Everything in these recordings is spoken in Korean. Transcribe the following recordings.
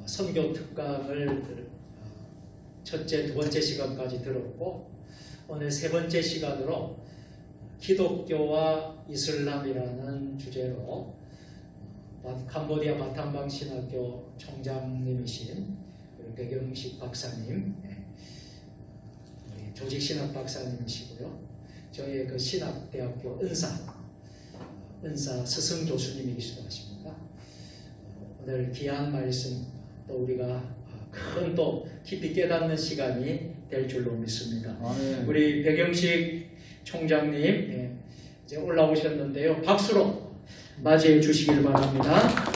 선교 특강을 첫째, 두 번째 시간까지 들었고 오늘 세 번째 시간으로 기독교와 이슬람이라는 주제로 캄보디아 바탐방 신학교 총장님이신 백영식 박사님, 조직신학 박사님이시고요. 저희의 그 신학대학교 은사 스승 교수님이시기도 하십니다. 오늘 귀한 말씀 또 우리가 큰 또 깊이 깨닫는 시간이 될 줄로 믿습니다. 아멘. 우리 백영식 총장님 이제 올라오셨는데요. 박수로 맞이해 주시길 바랍니다.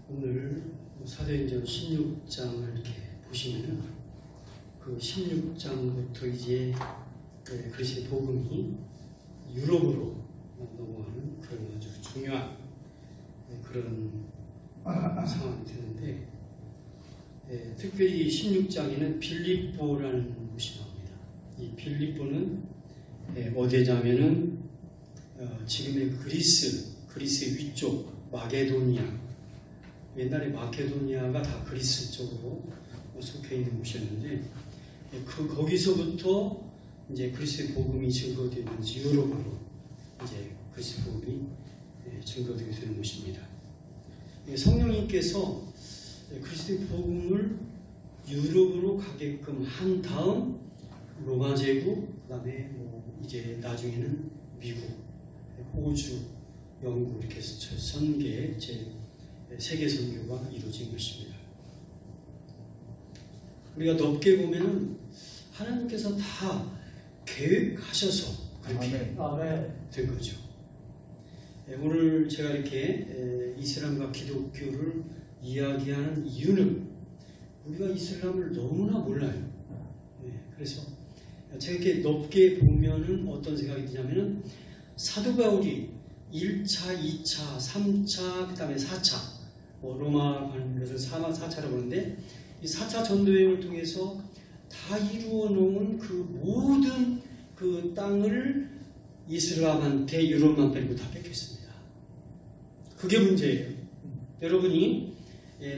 오늘 사도행전 16장을 이렇게 보시면은 그 16장부터 이제 그리스도의 복음이 유럽으로 넘어가는 그런 아주 중요한 그런 상황이 되는데, 특별히 16장에는 빌립보라는 곳이 나옵니다. 이 빌립보는 어디냐면은 지금의 그리스 위쪽 마게도니아, 옛날에 마케도니아가 다 그리스 쪽으로 속해 있는 곳이었는데, 거기서부터 이제 그리스도의 복음이 증거되면서 유럽으로 이제 그리스도의 복음이 증거되게 되는 것입니다. 성령님께서 그리스도의 복음을 유럽으로 가게끔 한 다음 로마 제국, 그다음에 이제 나중에는 미국, 호주, 영국 이렇게 해서 선계 세계 선교가 이루어진 것입니다. 우리가 넓게 보면은 하나님께서 다 계획하셔서 그렇게 된 거죠. 오늘 제가 이렇게 이슬람과 기독교를 이야기하는 이유는 우리가 이슬람을 너무나 몰라요. 그래서 제가 이렇게 넓게 보면은 어떤 생각이 드냐면은 사도 바울이 1차, 2차, 3차, 그 다음에 4차, 로마 가는 것을 4차라고 하는데, 이 4차 전도여행을 통해서 다 이루어 놓은 그 모든 그 땅을 이슬람한테 유럽만 빼고 다 뺏겼습니다. 그게 문제예요. 여러분이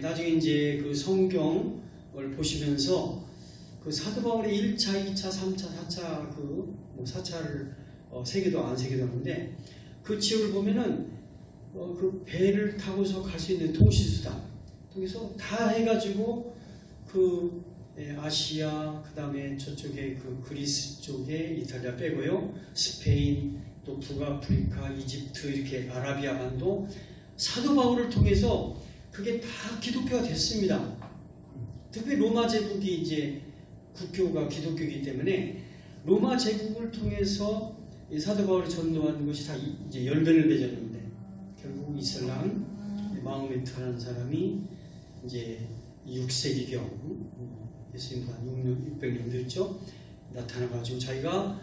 나중에 이제 그 성경을 보시면서 그 사도 바울의 1차, 2차, 3차, 4차 그 4차를 세계도 안 세계도 하는데, 그 지역을 보면은 그 배를 타고서 갈 수 있는 통신수단 통해서 다 해가지고 그 아시아, 그 다음에 저쪽에 그 그리스 쪽에 이탈리아 빼고요, 스페인, 또 북아프리카, 이집트, 이렇게 아라비아 반도 사도 바울을 통해서 그게 다 기독교가 됐습니다. 특히 로마 제국이 이제 국교가 기독교이기 때문에 로마 제국을 통해서 이 사도 바울이 전도한 것이 다 이제 열변을 맺었는데, 결국 이슬람 마호메트라는 사람이 이제 6세기경 예수님과 600년 됐죠. 나타나가지고 자기가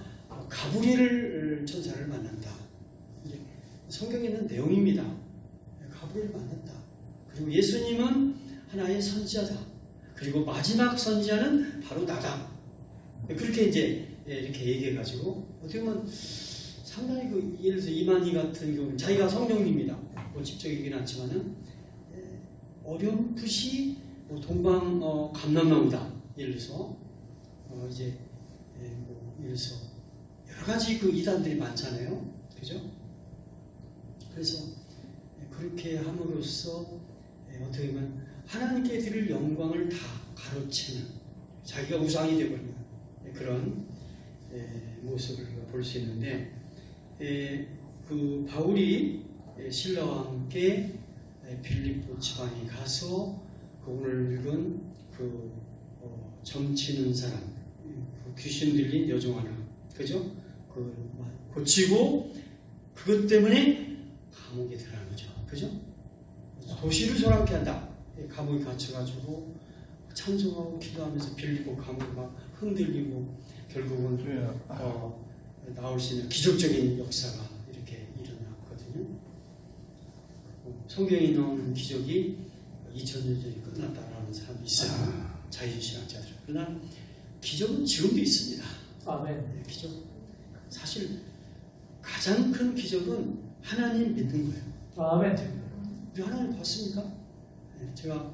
가브리엘 천사를 만난다. 이제 성경에 있는 내용입니다. 가브리엘을 만났다. 그리고 예수님은 하나의 선지자다. 그리고 마지막 선지자는 바로 나다. 그렇게 이제 이렇게 얘기해가지고 어떻게 보면 상당히 예를 들어서 이만희 같은 경우는 자기가 성령입니다. 직접 얘기는 않지만은 어렴풋이 동방 감람나무다. 예를 들어서 이제 예를 들어서 여러 가지 그 이단들이 많잖아요. 그죠? 그래서 그렇게 함으로써 어떻게 보면 하나님께 드릴 영광을 다 가로채는, 자기가 우상이 되어버리는 그런 모습을 볼 수 있는데, 그 바울이 신라와 함께 빌립보 지방에 가서 그 오늘 읽은 그 점치는 사람, 그 귀신 들린 여종 하나, 그죠? 그 고치고 그것 때문에 감옥에 들어가는 거죠, 그죠? 도시를 소란케 한다. 감옥에 갇혀가지고 찬송하고 기도하면서 빌립보 감옥이 막 흔들리고 결국은 나올 수 있는 기적적인 역사가 이렇게 성경에 나오는 기적이 2000년 전에 끝났다라는 사람이 있어요. 자유신학자들. 그러나 기적은 지금도 있습니다. 아멘. 기적. 사실 가장 큰 기적은 하나님 믿는 거예요. 아멘. 우리 하나님 봤습니까? 제가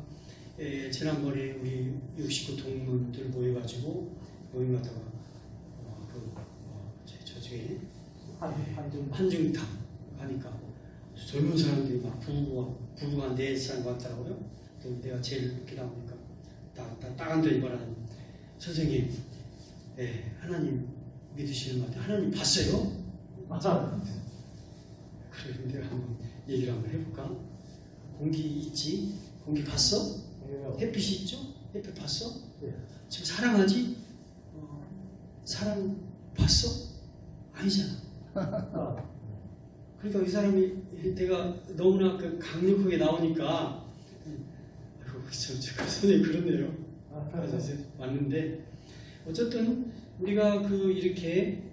지난번에 우리 69 동문들 모여가지고 모임하다가 저쪽에 한중탕 가니까 젊은 사람들이 막 부부가 4사람 왔더라고요. 또 내가 제일 늦게 나오니까 따간 데 입어라는 선생님, 하나님 믿으시는 것 같아요. 하나님 봤어요? 맞아. 그래, 내가 한번 얘기를 한번 해볼까? 공기 있지? 공기 봤어? 햇빛이 있죠? 햇빛 봤어? 지금 사랑하지? 사랑 봤어? 아니잖아. 그러니까 이 사람이 내가 너무나 강력하게 나오니까 선생님 그렇네요. 그래서 왔는데 어쨌든 우리가 이렇게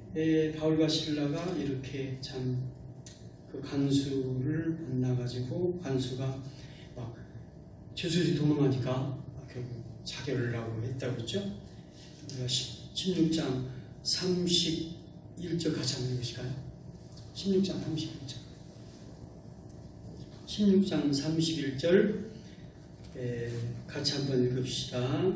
바울과 실라가 이렇게 참 그 간수를 만나가지고 간수가 막 죄수들이 도망하니까 결국 자결을 하고 했다고 했죠. 우리가 16장 31절 같이 한번 읽으실까요? 16장 31절. 16장 31절 같이 한번 읽읍시다.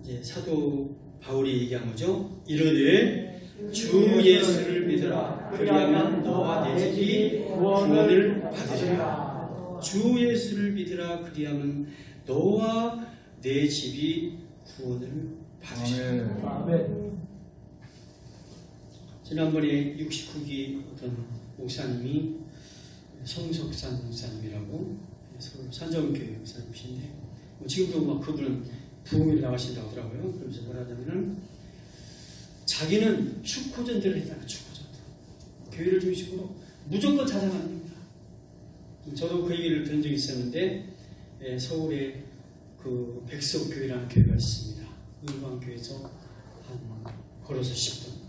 이제 사도 바울이 얘기한 거죠. 이르되 주 예수를 믿으라. 그리하면 너와 내 집이 구원을 받으리라. 주 예수를 믿으라. 그리하면 너와 내 집이 구원을 받으리라. 아멘. 지난번에 69기 어떤 목사님이 성석산 목사님이라고 서울 산정교회 목사님이신데 지금도 막 그분은 부흥회를 나가신다고 하더라고요. 그러면서 뭐라 하냐면은 자기는 축호전들을 했잖아요. 축호전들. 교회를 중심으로 무조건 자랑합니다. 저도 그 얘기를 들은 적이 있었는데 서울에 그 백석교회라는 교회가 있습니다. 의광교회에서 걸어서 10분.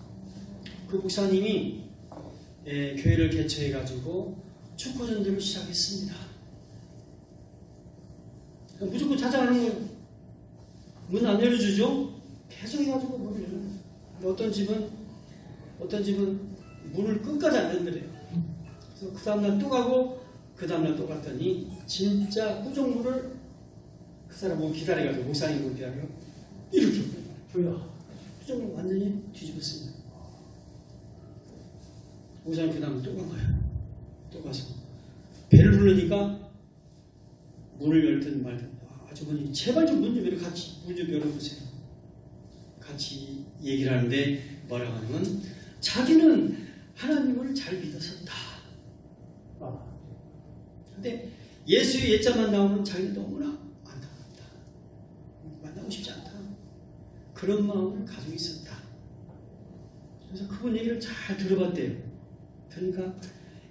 그 목사님이 교회를 개최해가지고 축구전들을 시작했습니다. 무조건 찾아가는 거예요. 문 안 열어주죠? 계속 해가지고 문을 열어요. 어떤 집은 문을 끝까지 안 열더래요. 그래서 그 다음날 또 가고 그 다음날 또 갔더니 진짜 구정문을 그 사람 보고 기다려가지고 목사님 보고 기다려 이렇게 구정문 완전히 뒤집었습니다. 목사님 그 다음에 또 간 거예요. 또 가서 배를 부르니까 문을 열든 말든 아주머니 제발 좀 문 좀 열어 같이 문 좀 열어보세요. 같이 얘기를 하는데 뭐라고 하냐면 자기는 하나님을 잘 믿었었다. 근데 예수의 옛자만 나오면 자기는 너무나 안타깝다. 만나고 싶지 않다. 그런 마음을 가지고 있었다. 그래서 그분 얘기를 잘 들어봤대요. 그러니까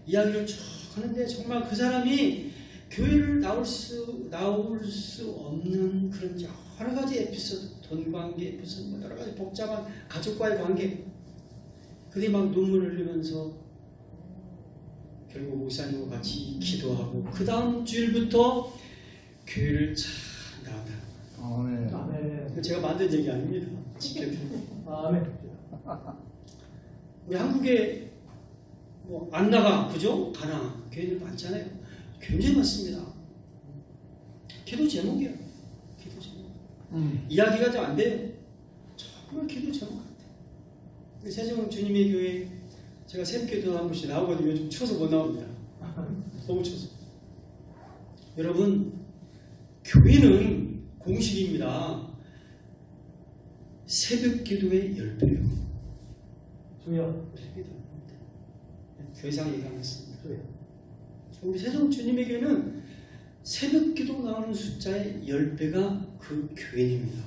이야기를 쭉 하는데 정말 그 사람이 교회를 나올 수 없는 그런 여러 가지 에피소드, 돈 관계, 무슨 여러 가지 복잡한 가족과의 관계, 그게 막 눈물을 흘리면서 결국 목사님과 같이 기도하고 그 다음 주일부터 교회를 잘 나왔다. 아멘. 제가 만든 얘기 아닙니다. 직접. 아멘. 우리 한국에 뭐 안 나가, 그죠? 가나 교회들 많잖아요. 굉장히 많습니다. 기도 제목이에요. 기도 제목. 이야기가 좀 안 돼요. 정말 기도 제목 같아요. 세종 주님의 교회 제가 새벽기도 한 번씩 나오거든요. 요즘 추워서 못 나옵니다. 너무 추워서. 여러분, 교회는 공식입니다. 새벽기도의 10배요. 주여. 더 이상 얘기 안 했습니다. 우리 세종 주님의 교회는 새벽기도 나오는 숫자의 10배가 그 교인입니다.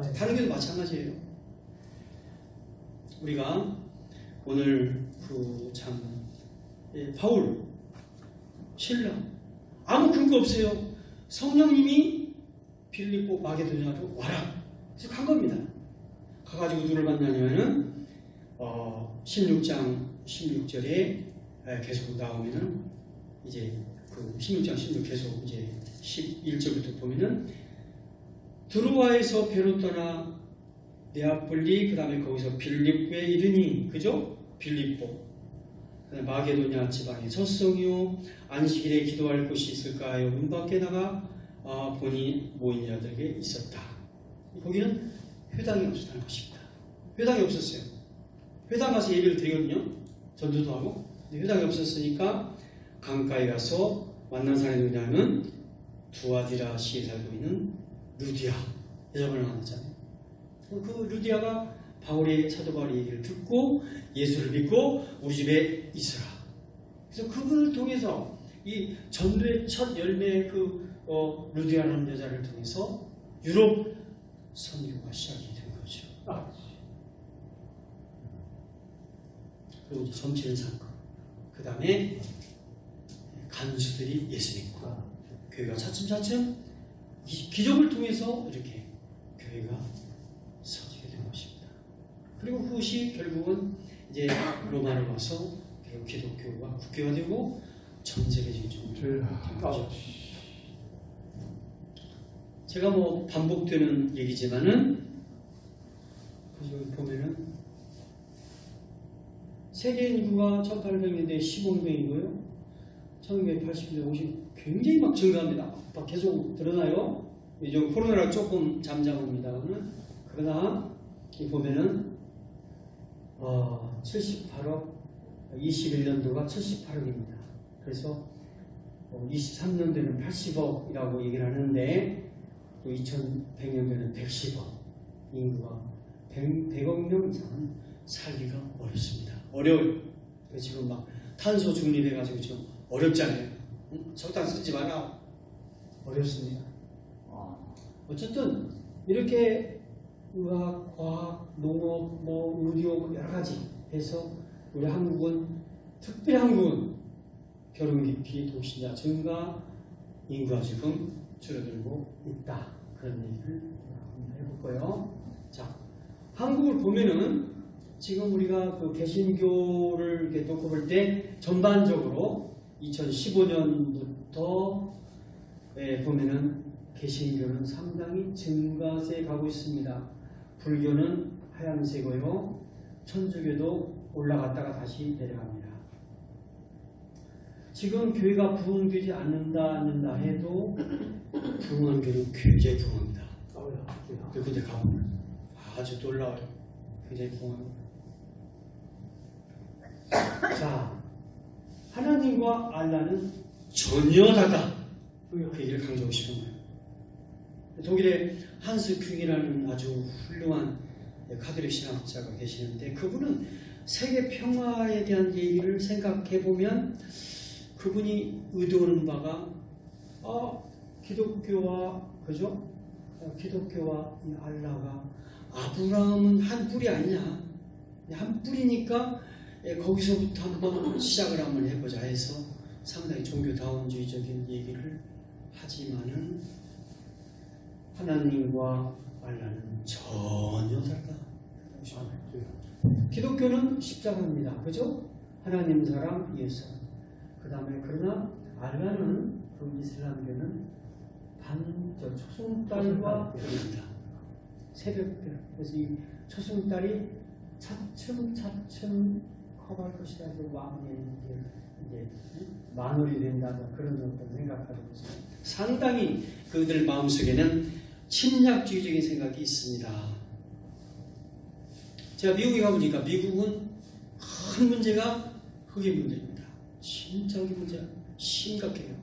네. 다른 교회도 마찬가지예요. 우리가 오늘 바울, 실라 아무 근거 없어요. 성령님이 빌립보 마게도냐로 와라. 그래서 간 겁니다. 가가지고 누를 만나냐면은 16장 16절에 계속 나오면은 이제 그 16장 16 계속 이제 11절부터 보면은 드로아에서 배로 떠나 네아폴리, 그 다음에 거기서 빌립보에 이르니, 그죠? 빌립보. 마게도냐 지방의 젖성이요, 안식일에 기도할 곳이 있을까 하여 문 밖에 나가 보니 모인 자들에게 있었다. 거기는 회당이 없었다는 것입니다. 회당이 없었어요. 회당 가서 예배를 드리거든요. 전도도 하고. 근데 회당이 없었으니까 강가에 가서 만난 사람이 누구냐면 두아디라시에 살고 있는 루디아 여자분을 만났잖아요. 그 루디아가 사도 바울의 얘기를 듣고 예수를 믿고 우리 집에 있으라. 그래서 그분을 통해서 이 전도의 첫 열매 루디아라는 여자를 통해서 유럽 선교가 시작이 된 거죠. 그리고 이제 섬치는 사건. 그 다음에 간수들이 예수 믿고 교회가 차츰차츰 기적을 통해서 이렇게 교회가 서지게 된 것입니다. 그리고 그것이 결국은 이제 로마로 와서 결국 기독교가 국교가 되고 전 세계적인 종교가 된 거죠. 제가 뭐 반복되는 얘기지만은 여기 보면은 세계 인구가 1800년대에 15명이고요. 1980년대 50 굉장히 막 증가합니다. 막 계속 드러나요. 이제 코로나라 조금 잠잠합니다만은 그러나 이 보면은 78억 21년도가 78억입니다. 그래서 23년도에는 80억이라고 얘기를 하는데 또 2100년도에는 110억 인구가 100억 명 이상은 살기가 어렵습니다. 어려워요. 지금 막 탄소 중립해가지고 지금 어렵잖아요. 석탄 쓰지 마라. 어렵습니다. 어쨌든 이렇게 의학, 과학, 농업, 의료 여러 가지 해서 우리 한국은 특별히 한국은 결혼 기피, 독신자 증가, 인구가 지금 줄어들고 있다. 그런 얘기를 한번 해볼 거예요. 자, 한국을 보면은 지금 우리가 그 개신교를 이렇게 놓고 볼 때 전반적으로 2015년부터 보면은 개신교는 상당히 증가세에 가고 있습니다. 불교는 하향세고요. 천주교도 올라갔다가 다시 내려갑니다. 지금 교회가 부흥되지 않는다 해도 부흥한 교회는 굉장히 부흥합니다. 근데 가보면 아주 놀라워요. 굉장히 부흥합니다. 자, 하나님과 알라는 전혀 다르다. 그 얘기를 강조하고 싶은 거예요. 독일의 한스 큉이라는 아주 훌륭한 카톨릭 신학자가 계시는데 그분은 세계 평화에 대한 얘기를 생각해 보면 그분이 의도하는 바가 기독교와 그죠? 기독교와 이 알라가 아브라함은 한 뿌리 아니냐? 한 뿌리니까 거기서부터 한번 시작을 한번 해보자 해서 상당히 종교다원주의적인 얘기를 하지만은 하나님과 알라는 전혀 다르다. 기독교는 십자가입니다. 그죠? 하나님 사랑, 예수 사랑. 그 다음에 그러나 알라는 그 이슬람교는 초승달과 별입니다. 새벽별. 그래서 이 초승달이 차츰 커갈 것이다. 그 마음에 이제 만월이 된다. 그런 어떤 생각하고 있습니다. 상당히 그들 마음속에는 침략주의적인 생각이 있습니다. 제가 미국에 가보니까 미국은 큰 문제가 흑인 문제입니다. 진짜 흑인 문제가 심각해요.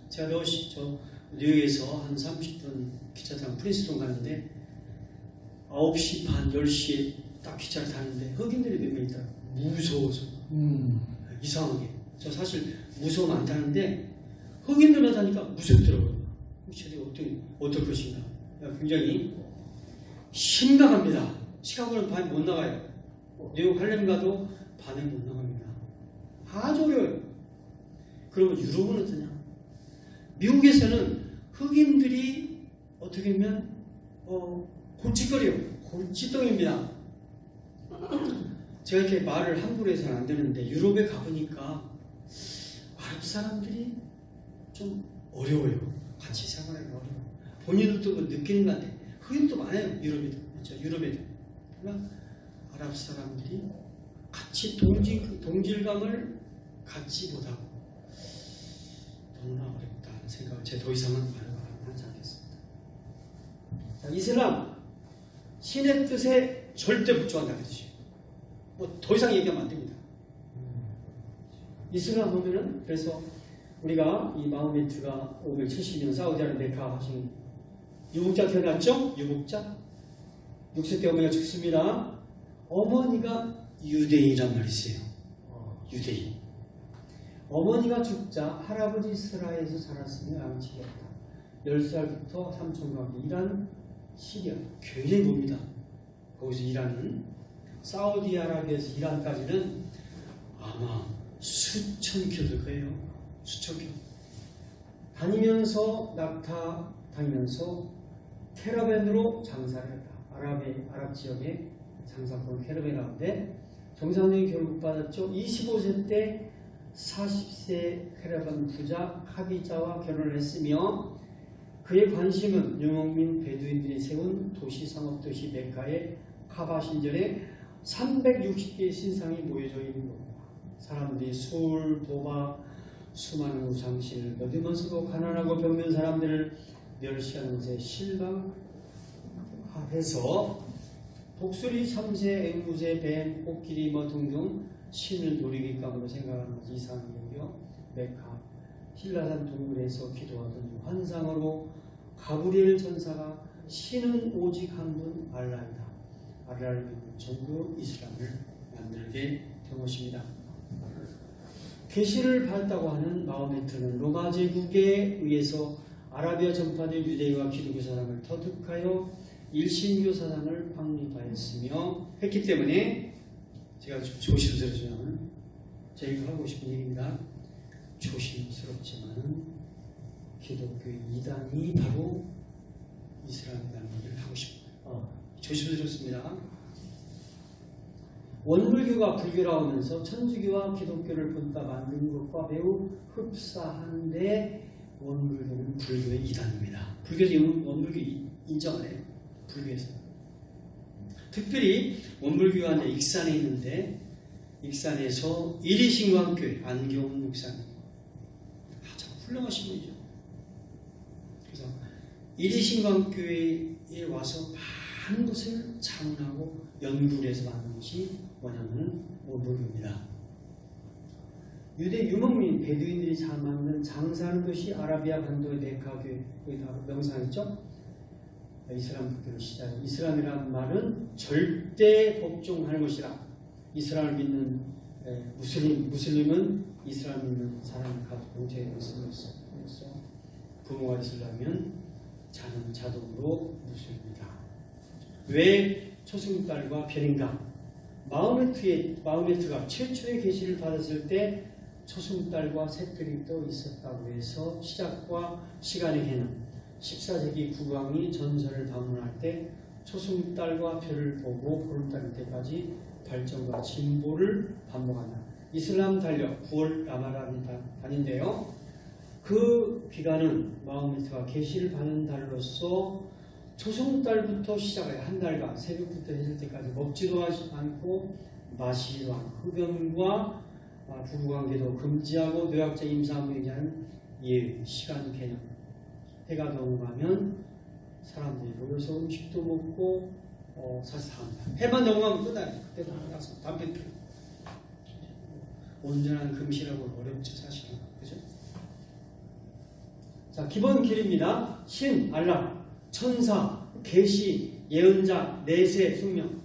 제가 뉴욕에서 한 30분 기차 타고 프린스턴 가는데 9시 반, 10시에 딱 기차를 타는데 흑인들이 몇 명 있더라고요. 무서워서. 이상하게. 저 사실 무서우면 안 타는데 흑인들만 타니까 무섭더라고요. 쟤들이 어떨 것인가. 굉장히 심각합니다. 시카고는 밤에 못 나가요. 뉴욕 할렘 가도 밤에 못 나갑니다. 아주 어려워요. 그러면 유럽은 어떠냐? 미국에서는 흑인들이 어떻게 보면 골칫거리요. 골칫덩입니다. 제가 이렇게 말을 함부로 해서는 안 되는데 유럽에 가보니까 아랍 사람들이 좀 어려워요. 같이 생활하기 어려워요. 본인들도 느끼는 것 같아요. 흑인도 많아요. 유럽에도. 그렇죠? 유럽에도. 그러나 아랍 사람들이 같이 동질감을 갖지 못하고 너무나 어렵다는 생각을 제가 더 이상은 말하지 않겠습니다. 자, 이슬람 신의 뜻에 절대 복종한다는 뜻이에요. 뭐 더 이상 얘기하면 안 됩니다. 이슬람 보면은 그래서 우리가 이 마호메트가 570년 사우디아라비아 메카 하신 유복자 태어났죠? 유복자 6세 때 어머니가 죽습니다. 어머니가 유대인이란 말이 있어요. 유대인. 어머니가 죽자 할아버지 이스라엘에서 자랐으며 양치였다. 10살부터 삼촌과 일한 시리아. 굉장히 멉니다. 거기서 일하는 사우디아라비아에서 이란까지는 아마 수천 킬로 될 거예요. 수천 킬로. 다니면서 캐러밴으로 장사를 했다. 아랍 지역에 장사꾼 캐러밴 가운데 정상적인 교육을 받았죠. 25세 때 40세 캐러밴 부자 카디자와 결혼을 했으며 그의 관심은 유목민 베두인들이 세운 도시 상업도시 메카의 카바 신전에 360개의 신상이 모여져 있는 겁니다. 사람들이 술, 도박, 수많은 우상신을 믿으면서도 가난하고 병든 사람들을 멸시하는 것에 실망해서 독수리, 참새, 앵무새, 뱀, 코끼리 뭐 등등 신을 놀이기감으로 생각하는 것이 이상한 일이요. 메카 힐라산 동굴에서 기도하던 환상으로 가브리엘 전사가 신은 오직 한 분 알라이다. 알라를 믿는 종교 이슬람을 만들게 된 것입니다. 계시를 받았다고 하는 마호메트는 로마 제국에 의해서 아라비아 전파된 유대인과 기독교 사상을 터득하여 일신교 사상을 확립하였으며 했기 때문에 제가 좀 조심스럽지만 저희가 하고 싶은 얘기입니다. 조심스럽지만은 기독교의 이단이 바로 이슬람이라는 얘기를 하고 싶어요. 조심스럽습니다. 원불교가 불교라오면서 천주교와 기독교를 본따 만든 것과 매우 흡사한데 원불교는 불교의 이단입니다. 불교에서 원불교 인정 안 해요. 불교에서. 특별히 원불교가 이제 익산에 있는데 익산에서 이리신광교회 안경훈 목사님 참 훌륭하신 분이죠. 그래서 이리신광교회에 와서 많은 것을 창문하고 연구를 해서 만든 것이 뭐냐면 원불교입니다. 유대 유목민 베두인들이 잘 만든 장사하는 것이 아라비아 반도의 메카교회 거기 다 명상했죠. 이슬람 불교의 시작. 이슬람이라는 말은 절대 복종하는 것이라. 이슬람을 믿는 무슬림은 이슬람 믿는 사람을 가지고 공체에 있으면서 부모가 이슬람이면 자는 자동으로 무슬림이다. 왜 초승달과 별인가? 마호메트가 최초의 계시를 받았을 때 초승달과 새들이 또 있었다고 해서 시작과 시간의 개념 14세기 국왕이 전설을 방문할 때 초승달과 별을 보고 보름달일 때까지 발전과 진보를 반복한다. 이슬람 달력 9월 라마단인데요. 그 기간은 마호메트가 계시를 받은 달로서 초승달부터 시작해 한 달간 새벽부터 해질 때까지 먹지도 않고 마시지도 않고 흡연과 부부관계도 금지하고 노약자 임산부 얘기하는 시간 개념. 해가 넘어가면 사람들이 모여서 음식도 먹고 사실 다 합니다. 해만 넘어가면 끝나요. 그때도 항상 담배 피우고 온전한 금시라고는 어렵죠 사실은. 그죠? 자, 기본 길입니다. 신, 알라, 천사, 계시, 예언자, 내세, 숙명.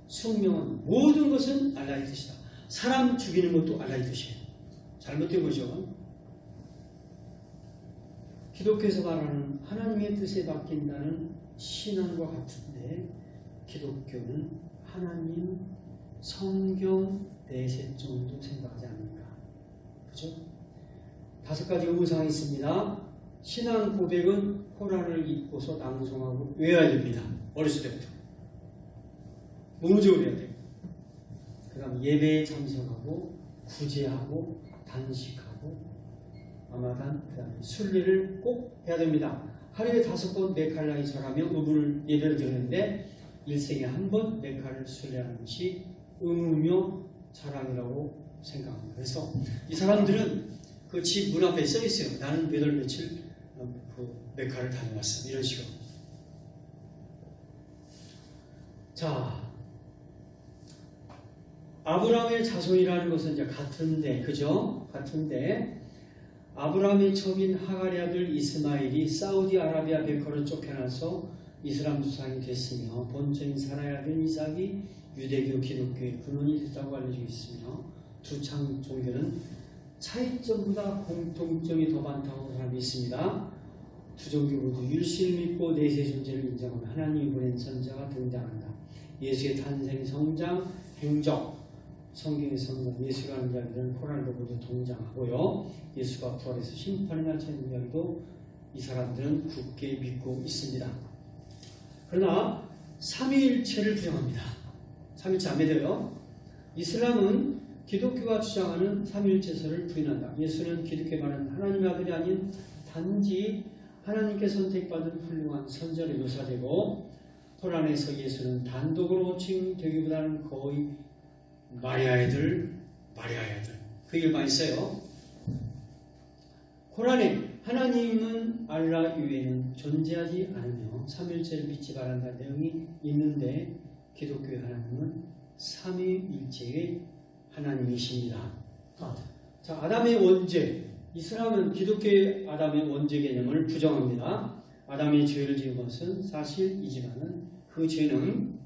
숙명은 모든 것은 알라의 뜻이다. 사람 죽이는 것도 알라의 뜻이에요. 잘못된 거죠. 기독교에서 말하는 하나님의 뜻에 맡긴다는 신앙과 같은데 기독교는 하나님, 성경, 내세 정도 생각하지 않는가. 그죠? 5가지 의무사항이 있습니다. 신앙 고백은 코란을 읽고서 낭송하고 외워야 됩니다. 어렸을 때부터. 몸으로 해야 돼요. 그 다음 예배에 참석하고 구제하고 단식하고 라마단, 그 다음에 순리를 꼭 해야 됩니다. 하루에 5번 메칼라이 절하며 의문을 예배를 드리는데 일생에 한 번 메칼을 순례하는 것이 의무며 자랑이라고 생각합니다. 그래서 이 사람들은 그 집 문 앞에 써 있어요. 나는 몇 월 며칠 그 메칼을 다녀왔어. 이런 식으로. 자, 아브라함의 자손이라는 것은 이제 같은데, 그죠? 같은데, 아브라함의 첩인 하갈의 아들 이스마일이 사우디아라비아 베커로 쫓겨나서 이슬람 두상이 됐으며 본처인 사라의 아들 이삭이 유대교 기독교의 근원이 됐다고 알려져 있으며 두 창 종교는 차이점보다 공통점이 더 많다고 하는 사람이 있습니다. 두 종교 모두 율신을 믿고 내세 존재를 인정하며 하나님이 보낸 선자가 등장한다. 예수의 탄생, 성장, 행적, 성경의 성장, 예수라는 이야기는 코란도 모두 동장하고요. 예수가 부활해서 심판의 날 찾는 이야기도 이 사람들은 굳게 믿고 있습니다. 그러나 삼위일체를 부정합니다. 삼위일체 안 믿어요. 이슬람은 기독교가 주장하는 삼위일체설을 부인한다. 예수는 기독교에 말하는 하나님의 아들이 아닌 단지 하나님께 선택받은 훌륭한 선자로 묘사되고 코란에서 예수는 단독으로 호칭되기보다는 거의 마리아의 아들 그 얘기를 많이 써요. 코란에 하나님은 알라 이외에는 존재하지 않으며 삼위일체를 믿지 말한다 내용이 있는데 기독교의 하나님은 삼위일체의 하나님이십니다. 자, 아담의 원죄. 이슬람은 기독교의 아담의 원죄 개념을 부정합니다. 아담이 죄를 지은 것은 사실이지만 그 죄는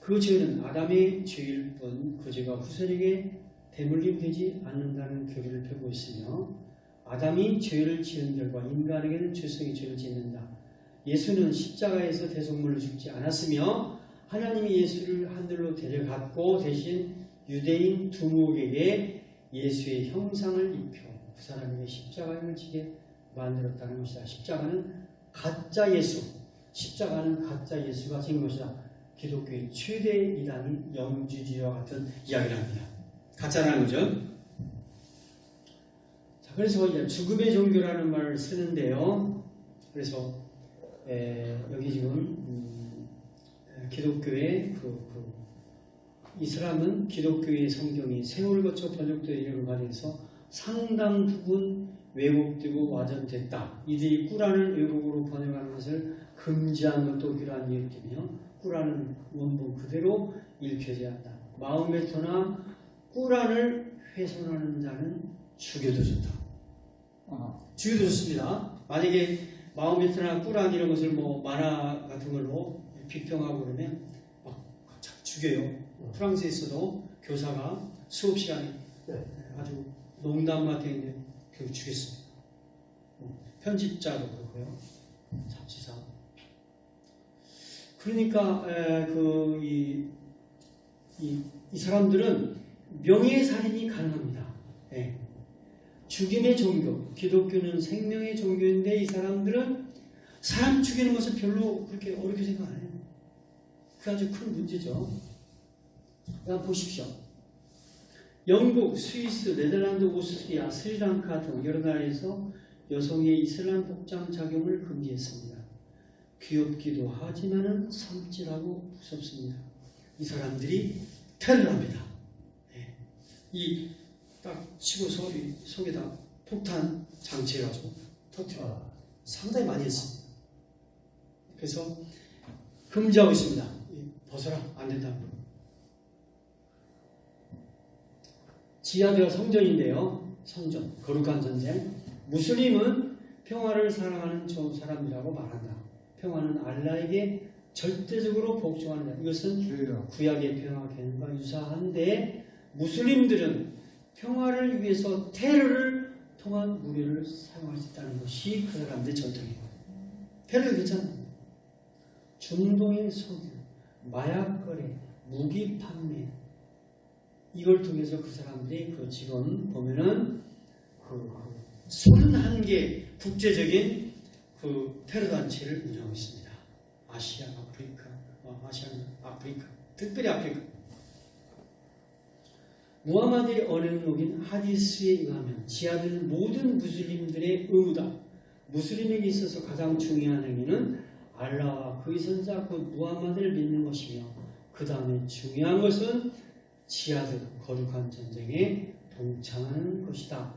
그 죄는 아담의 죄일 뿐 그 죄가 후손에게 대물림되지 않는다는 교리를 펴고 있으며 아담이 죄를 지은 결과 인간에게는 죄성이 죄를 짓는다. 예수는 십자가에서 대속물로 죽지 않았으며 하나님이 예수를 하늘로 데려갔고 대신 유대인 두목에게 예수의 형상을 입혀 그 사람에게 십자가를 지게 만들었다는 것이다. 십자가는 가짜 예수, 십자가는 가짜 예수가 진 것이다. 기독교의 최대 이단인 영주주의와 같은 이야기를 합니다. 가짜라는 거죠. 자, 그래서 이제 죽음의 종교라는 말을 쓰는데요. 그래서 여기 지금 기독교의 이슬람은 기독교의 성경이 세월을 거쳐 번역되어 이름을 가져서 상당 부분 왜곡되고 와전됐다. 이들이 꾸란을 외국어로 번역하는 것을 금지한 것도 그러한 이유이며 꾸란은 원본 그대로 읽혀져야 한다. 마호메트나 꾸란을 훼손하는 자는 죽여도 좋다. 죽여도 좋습니다. 만약에 마호메트나 꾸란 이런 것을 뭐 만화 같은 걸로 비평하고 그러면 죽여요. 프랑스에서도 교사가 수업 시간에 아주 농담 같은 결국 죽였습니다. 편집자도 그렇고요. 잡지사. 그러니까 이 사람들은 명예살인이 가능합니다. 죽임의 종교, 기독교는 생명의 종교인데 이 사람들은 사람 죽이는 것을 별로 그렇게 어렵게 생각 안 해요. 그게 아주 큰 문제죠. 그냥 보십시오. 영국, 스위스, 네덜란드, 오스트리아, 스리랑카 등 여러 나라에서 여성의 이슬람 복장 착용을 금지했습니다. 귀엽기도 하지만은 섬찟하고 무섭습니다. 이 사람들이 테러합니다. 이 딱 치고서 이 속에다 폭탄 장치해가지고 터뜨려 상당히 많이 했습니다. 그래서 금지하고 있습니다. 벗어라 안 된다. 지하대가 성전인데요. 성전, 거룩한 전쟁. 무슬림은 평화를 사랑하는 좋은 사람이라고 말한다. 평화는 알라에게 절대적으로 복종하는 자. 이것은 구약의 평화 개념과 유사한데 무슬림들은 평화를 위해서 테러를 통한 무기를 사용할 수 있다는 것이 그 사람들의 전통이에요. 테러도 괜찮아요. 중동의 석유, 마약 거래, 무기 판매 이걸 통해서 그 사람들이 지금 보면은 31개 국제적인 테러 단체를 운영하고 있습니다. 아시아, 아프리카 특별히 아프리카. 무하마드의 언행록인 하디스에 의하면 지하들 모든 무슬림들의 의무다. 무슬림에게 있어서 가장 중요한 행위는 알라와 그의 선자 곧 무하마드를 믿는 것이며 그 다음에 중요한 것은 지하들 거룩한 전쟁에 동참하는 것이다.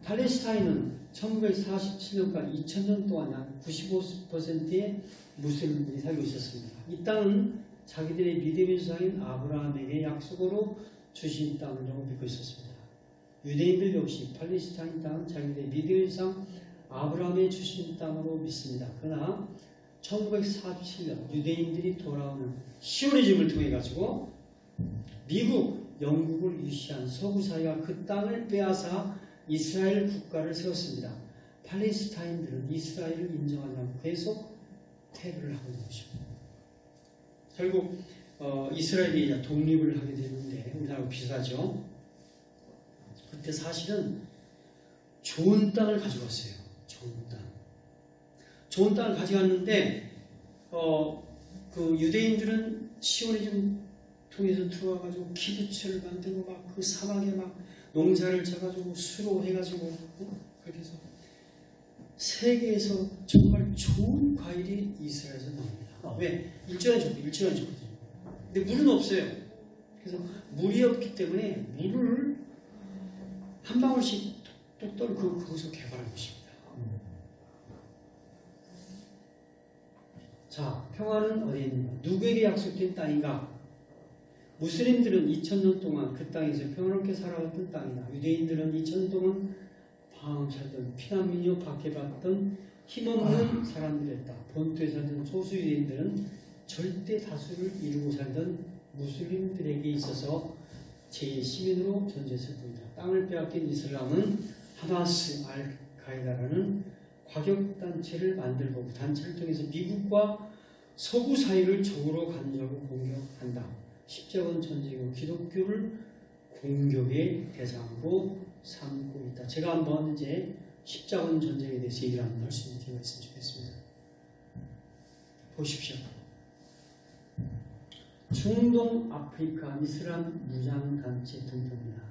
팔레스타인은 1947년까지 2000년 동안 약 95%의 무슬림들이 살고 있었습니다. 이 땅은 자기들의 믿음의 조상인 아브라함에게 약속으로 주신 땅이라고 믿고 있었습니다. 유대인들 역시 팔레스타인 땅은 자기들의 믿음의 조상 아브라함의 주신 땅으로 믿습니다. 그러나 1947년 유대인들이 돌아오는 시오니즘을 통해 가지고 미국, 영국을 유시한 서구 사회가 그 땅을 빼앗아 이스라엘 국가를 세웠습니다. 팔레스타인들은 이스라엘을 인정하지 않고 계속 테러를 하고 있는 것입니다. 결국 이스라엘이 독립을 하게 되는데 우리나라하고 비슷하죠. 그때 사실은 좋은 땅을 가져갔어요. 좋은 땅을 가져갔는데 그 유대인들은 시오니즘 통해서 들어와가지고 기부처를 만들고 막 그 사막에 막 농사를 져가지고 수로해가지고 그렇게 해서 세계에서 정말 좋은 과일이 이스라엘에서 나옵니다. 왜? 일전에 줬거든요. 근데 물은 없어요. 그래서 물이 없기 때문에 물을 한 방울씩 뚝 떨고 거기서 개발한 것입니다. 자, 평화는 어디에 있는가? 누구에게 약속된 땅인가? 무슬림들은 2000년 동안 그 땅에서 평화롭게 살아왔던 땅이다. 유대인들은 2000년 동안 방황 살던 피난민요 박해받던 힘없는 사람들이었다. 본토에 살던 소수 유대인들은 절대 다수를 이루고 살던 무슬림들에게 있어서 제2시민으로 존재했을 뿐이다. 땅을 빼앗긴 이슬람은 하마스 알카에다라는 과격단체를 만들고 그 단체를 통해서 미국과 서구 사회를 적으로 간주하고 공격한다. 십자군 전쟁으로 기독교를 공격의 대상으로 삼고 있다. 제가 한번 이제 십자군 전쟁에 대해서 얘기를 한번 할 수 있는 기회가 있으면 좋겠습니다. 보십시오. 중동 아프리카 이슬람 무장단체 등등입니다.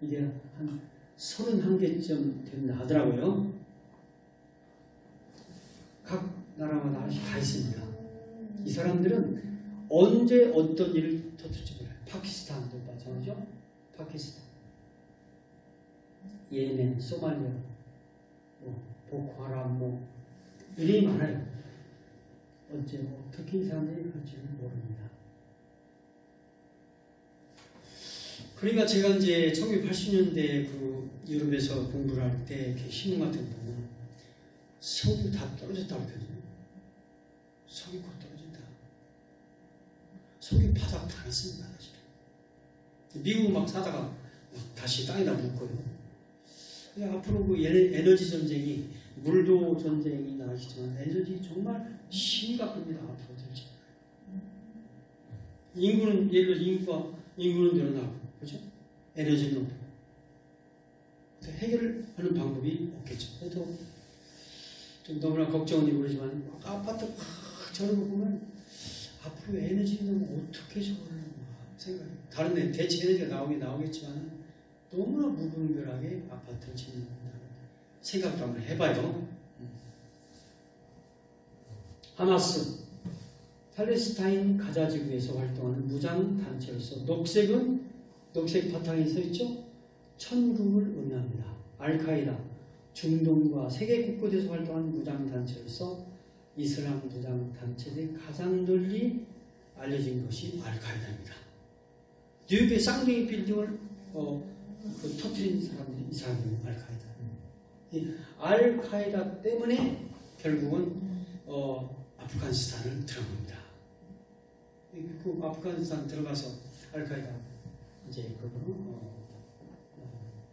이게 한 31개쯤 된다 하더라고요. 각 나라마다 하나씩 다 있습니다. 이 사람들은 언제 어떤 일을 터뜨릴지 몰라요. 파키스탄도 마찬가지죠. 파키스탄, 예멘, 소말리아, 보코하람, 이름이 많아요. 언제 어떻게 이 사람들이 그럴지는 모릅니다. 그러니까 제가 이제 1980년대 그 유럽에서 공부를 할 때 신문 같은 거 보면 석유 다 떨어졌다고 그러거든요. 석유 곧 떨어진다. 석유 바닥 다 났습니다. 사실. 미국 막 사다가 막 다시 땅에다 묻고요. 앞으로 그 에너지 전쟁이 물도 전쟁이 나시지만 에너지 정말 심각합니다. 앞으로 될지. 인구는 예를 들어 인구는 늘어나고 그렇죠? 에너지는 없고 해결하는 방법이 없겠죠. 그래도 좀 너무나 걱정은 그러지만 아파트 막 저런 거 보면 앞으로 에너지는 어떻게 저걸 생각해. 다른 데 대체 에너지가 나오겠지만 너무나 무분별하게 아파트를 짓는다는 생각도 한번 해봐요. 하마스 팔레스타인 가자 지구에서 활동하는 무장 단체로서 녹색 바탕에 서 있죠. 천국을 의미합니다. 알카에다 중동과 세계 곳곳에서 활동하는 무장 단체로서 이슬람 무장 단체들이 가장 널리 알려진 것이 알카에다입니다. 뉴욕의 쌍둥이 빌딩을 터뜨린 사람들이 이 사람들이 알카에다. 이 알카에다 때문에 결국은 아프가니스탄을 들어갑니다. 그 아프가니스탄 들어가서 알카에다 이제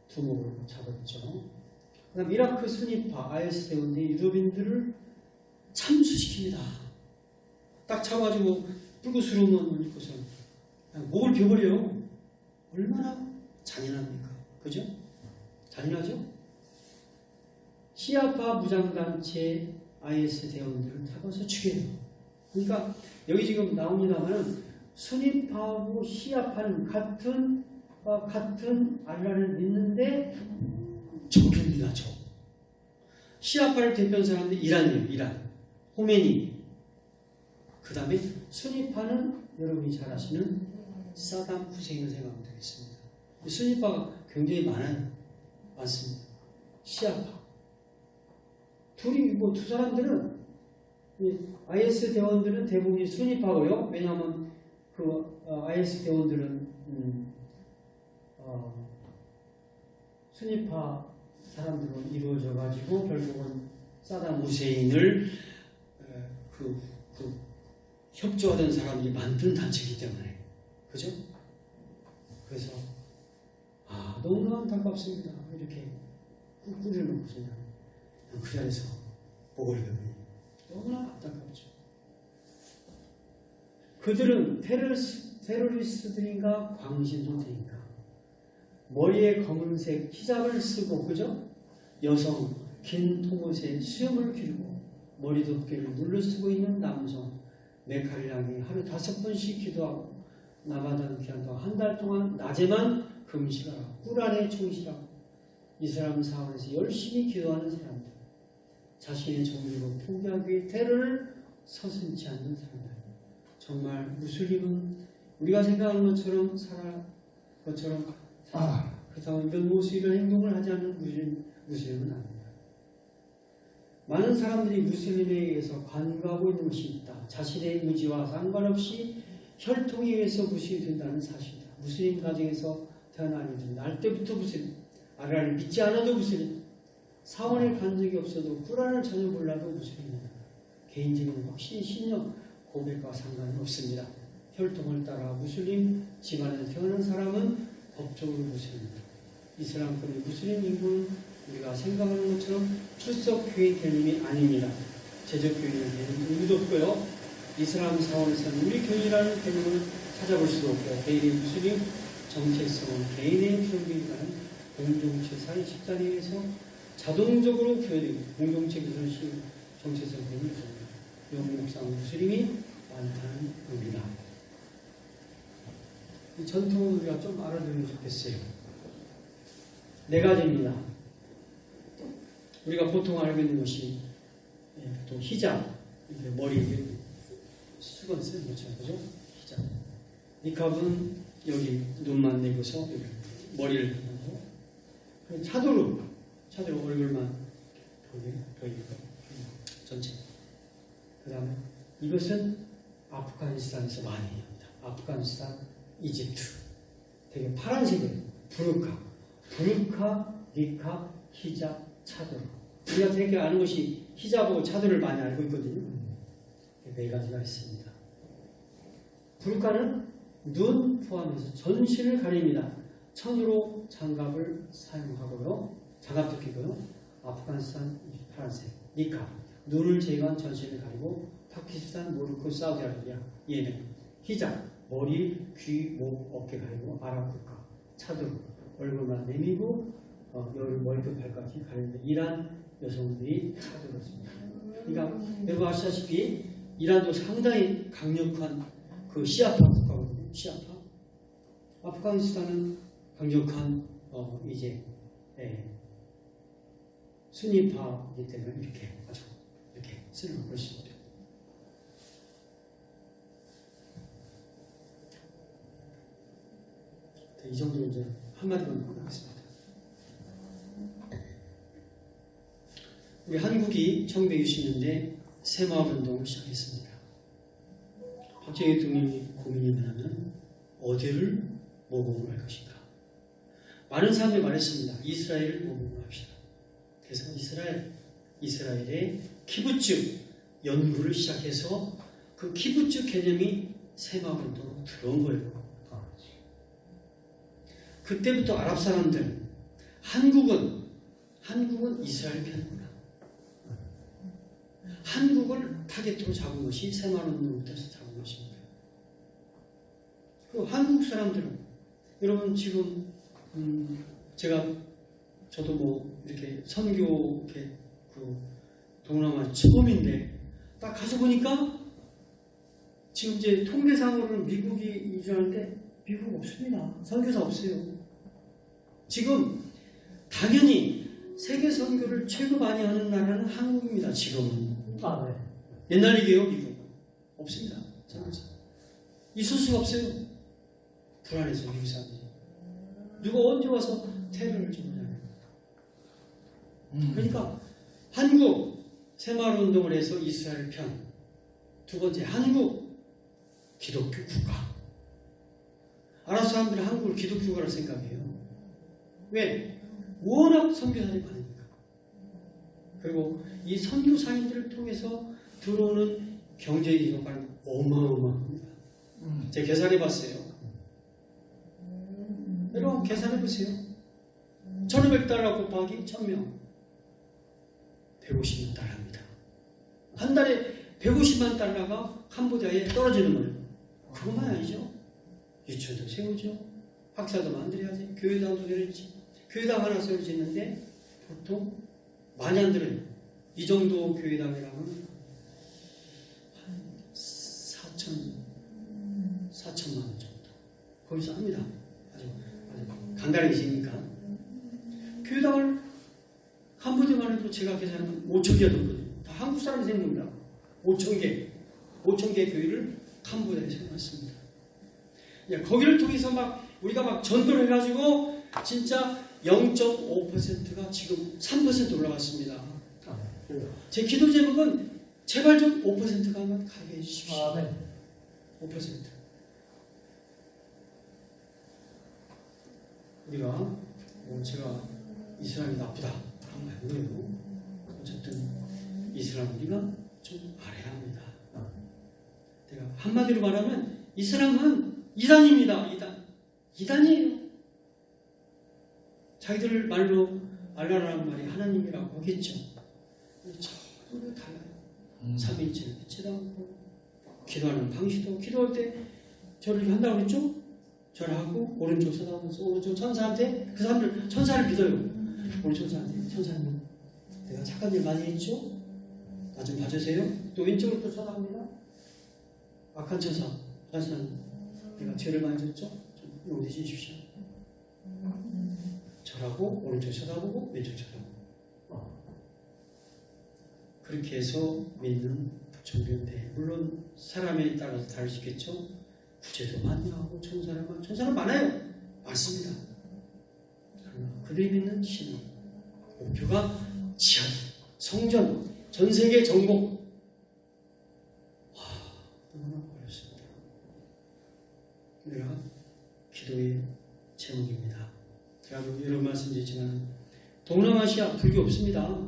두목을 잡았죠. 그다음 이라크 순위파 IS 대원들이 유럽인들을 참수시킵니다. 딱 잡아가지고 불구스러움만 올리고서 목을 베버려요. 얼마나 잔인합니까? 그죠? 잔인하죠? 시아파 무장단체 IS 대원들을 잡아서 죽여요. 그러니까 여기 지금 나옵니다만은 순위파하고 시아파는 같은 알라를 믿는데 적입니다. 적. 시아파를 대표하는 사람들 이란이에요. 이란. 호메니. 그 다음에 순위파는 여러분이 잘 아시는 사담 후세인을 생각하면 되겠습니다. 순위파가 굉장히 많습니다. 시아파. 두 사람들은 IS 대원들은 대부분이 순위파고요. 왜냐하면 IS 대원들은 순위파 사람들로 이루어져 가지고 결국은 사담 후세인을 협조하던 사람들이 만든 단체이기 때문에 그죠? 그래서 너무나 안타깝습니다. 이렇게 꿀을 놓고서는 그 자리에서 보고를 배우니 너무나 안타깝죠. 그들은 테러리스트들인가 광신도들인가 머리에 검은색 히잡을 쓰고 그죠? 여성 긴 통옷에 수염을 기르고 머리 덮개를 눌러 쓰고 있는 남성 메카를 향해 하루 5번씩 기도하고 나마당 기한도 한 달 동안 낮에만 금식하라 꿀 아래 충실하고 이스라엘 사원에서 열심히 기도하는 사람들 자신의 정리로 포기하기 위해 테러를 서슴지 않는 사람들 정말 무슬림은 우리가 생각하는 것처럼 그렇다고 이런 모습 이런 행동을 하지 않는 무슬림은 아닙니다. 많은 사람들이 무슬림에 의해서 관과하고 있는 것이 있다. 자신의 의지와 상관없이 혈통에 의해서 무슬림이 된다는 사실이다. 무슬림 가정에서 태어나는 날 때부터 무슬림, 알라를 믿지 않아도 무슬림, 사원에 간 적이 없어도 꾸란을 전혀 몰라도 무슬림입니다. 개인적인 확신, 신념, 고백과 상관이 없습니다. 혈통을 따라 무슬림 집안에서 태어난 사람은 법적으로 무슬림입니다. 이슬람권의 무슬림 인구는 우리가 생각하는 것처럼 출석교회 개념이 아닙니다. 제적교회의 개념이 의미도 없고요. 이슬람 사원에서는 우리 교회라는 개념을 찾아볼 수도 없고 개인의 무슬림 정체성은 개인의 필요기보다는 공동체 사이 집단에서 자동적으로 교회되고 공동체 기존식 정체성 개념이 있습니다. 영국상 무슬림이 많다는 겁니다. 이 전통을 우리가 좀 알아두면 좋겠어요. 4가지입니다. 우리가 보통 알고 있는 것이 보통 히잡, 머리에 수건 쓰는 것처럼 그죠? 히잡. 니캅은 여기 눈만 내고서 머리를 하고 차도로 얼굴만 보이고 전체. 그 다음에 이것은 아프가니스탄에서 많이 합니다. 아프가니스탄, 이집트. 되게 파란색이에요. 부르카, 니캅, 히잡, 차도. 우리가 되게 아는 것이 히잡하고 차도를 많이 알고 있거든요. 4가지가 있습니다. 부르카는 눈 포함해서 전신을 가립니다. 천으로 장갑을 사용하고요. 장갑도 끼고요. 아프가니스탄 파란색. 니캅. 눈을 제거한 전신을 가리고 파키스탄, 모로코, 사우디아라비아. 예멘. 히잡. 머리, 귀, 목, 어깨 가리고 아랍 국가. 차도. 얼굴만 내미고 머리도 발까지 가리는데 이란 여성들이 차도를 씁니다. 그러니까 여러분 아시다시피 이란도 상당히 강력한 시아파 국가거든요. 시아파. 아프가니스탄은 강력한 순위파이기 때문에 이렇게 쓰는 것이죠. 이 정도 이제 한마디만 하겠습니다. 우리 한국이 1960년대 새마을운동을 시작했습니다. 박정희 대통령이 고민이 뭐냐면 어디를 모범으로 할 것인가. 많은 사람들이 말했습니다. 이스라엘을 모범으로 합시다. 그래서 이스라엘의 키부츠 연구를 시작해서 그 키부츠 개념이 새마을운동으로 들어온 거예요. 그때부터 아랍 사람들, 한국은 이스라엘 편입니다. 한국을 타겟으로 잡은 것이 새마을운동부터 잡은 것입니다. 그 한국 사람들은 여러분 지금 저도 이렇게 선교 동남아 처음인데 딱 가서 보니까 지금 이제 통계상으로는 미국이 이주하는데 미국 없습니다. 선교사 없어요. 지금 당연히 세계 선교를 최고 많이 하는 나라는 한국입니다. 지금은. 옛날 얘기예요. 미국 없습니다. 선교사. 있을 수가 없어요. 불안해서 미국 사람들이. 누가 언제 와서 테러를 좀 하냐고. 그러니까 한국 새마을운동을 해서 이스라엘 편. 두 번째 한국 기독교 국가. 아랍 사람들은 한국을 기독교 국가로 생각해요. 왜? 워낙 선교사들이 많으니까. 그리고 이 선교사님들을 통해서 들어오는 경제적 효과는 어마어마합니다. 제가 계산해 봤어요. 여러분 계산해 보세요. 1,500달러 곱하기 1,000명 150만 달러입니다. 한 달에 150만 달러가 캄보디아에 떨어지는 거예요. 그것만 아니죠. 유치원도 세우죠. 학사도 만들어야지. 교회당도 내렸지. 교회당 하나 세울 수 있는데 보통 많이 안 들어요. 이 정도 교회당이라면 한 4천만 원 정도. 거기서 합니다. 아주 간단하게 계시니까. 교회당을 캄보디아만 해도 제가 계산하면 5천 개가 넘거든요. 다 한국 사람이 세운 겁니다. 5천 개 교회를 캄보디아에 세워놨습니다. 거기를 통해서 우리가 막 전도를 해가지고 진짜 0.5%가 지금 3% 올라갔습니다. 제 기도 제목은 제발 좀 5%가만 가게 해주십시오. 5%. 우리가 제가 이 사람이 나쁘다 그런 거 아니고요. 어쨌든 이 사람 우리가 좀 알아야 합니다. 내가 한마디로 말하면 이 사람은 이단입니다. 이단이에요. 자기들 말로 알라라는 말이 하나님이라고 하겠죠. 전혀 달라요. 3일째를 믿지도 않고 기도하는 방식도 기도할 때 저를 한다고 그랬죠? 저를 하고 오른쪽 쳐다보면서 오른쪽 천사한테 그 사람들 천사를 믿어요. 오른쪽 천사님 내가 착한 일 많이 했죠? 나 좀 봐주세요. 또 왼쪽으로 또 쳐다봅니다. 악한 천사 내가 죄를 많이 졌죠? 좀 용서해 주십시오. 저라고 오른쪽 쳐다보고 왼쪽 쳐다보고 그렇게 해서 믿는 부총교인데 물론 사람에 따라서 다를 수 있겠죠. 구제도 많이 하고 천사는 많아요. 많습니다. 그러나 그들이 믿는 신은 목표가 지하 성전 전 세계 정복. 너무나 어렵습니다. 내가 기도의 제목입니다. 제가 여러 말씀드리지만 동남아시아 불교 없습니다.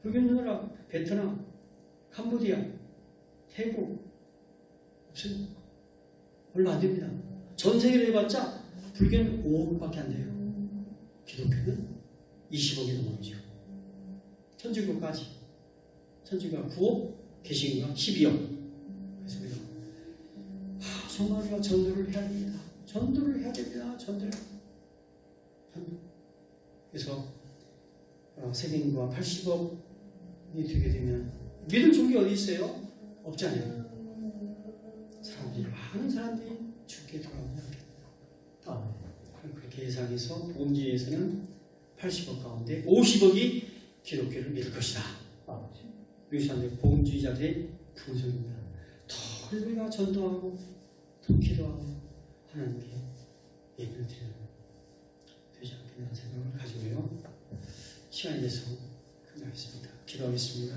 불교 있는 나라 베트남, 캄보디아, 태국 없습니다. 얼마 안 됩니다. 전 세계를 해봤자 불교는 5억밖에 안 돼요. 기독교는 20억이 넘어오죠. 천주교까지. 천주교가 9억, 개신교가 12억. 그래서 우리가 정말 우리가 전도를 해야 됩니다. 전도를 해야 됩니다. 전도를. 그래서 세계인구가 80억이 되게 되면 믿을 종교 어디 있어요? 없잖아요. 많은 사람들이 죽게 돌아오게 합니다. 그렇게 예상해서 복음주의에서는 80억 가운데 50억이 기독교를 믿을 것이다. 미국 사람들이 복음주의자들의 풍성입니다. 더 우리가 전도하고 더 기도하고 하나님께 예배를 드리는 되지 않겠다는 생각을 가지고요. 시간이 돼서 끝나겠습니다. 기도하겠습니다.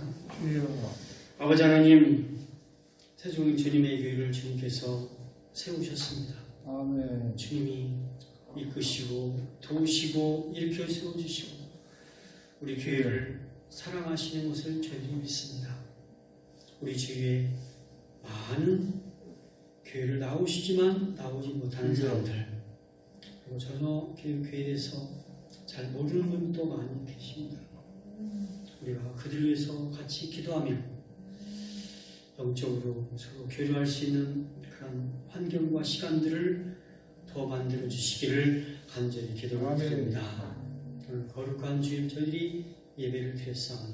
아버지 하나님, 세종 주님의 교회를 주님께서 세우셨습니다. 아멘. 주님이 이끄시고 도우시고 일으켜 세워주시고 우리 교회를 사랑하시는 것을 저희도 믿습니다. 우리 주위에 많은 교회를 나오시지만 나오지 못하는 사람들 그리고 전혀 교회에 대해서 잘 모르는 분도 많이 계십니다. 우리가 그들 위해서 같이 기도하며 영적으로 서로 교류할 수 있는 그런 환경과 시간들을 더 만들어 주시기를 간절히 기도합니다. 오늘 거룩한 주일 저희들이 예배를 드렸사오니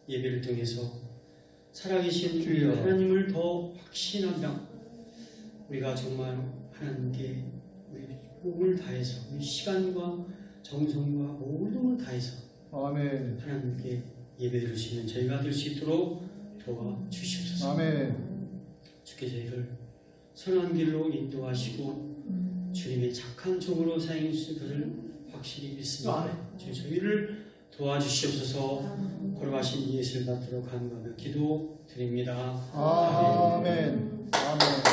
예배를 통해서 살아계신 주여. 하나님을 더 확신하며 우리가 정말 하나님께 우리 몸을 다해서 우리 시간과 정성과 모든 걸 다해서 아멘. 하나님께 예배드릴 수 있는 저희가 될 수 있도록 도와주시옵소서. 아멘. 주께 저희를 선한 길로 인도하시고 주님의 착한 종으로 사용해 주실 것을 확실히 믿습니다. 주님 저희를 도와주시옵소서. 걸어가신 예수를 받도록 간구하며 기도드립니다. 아멘. 아멘.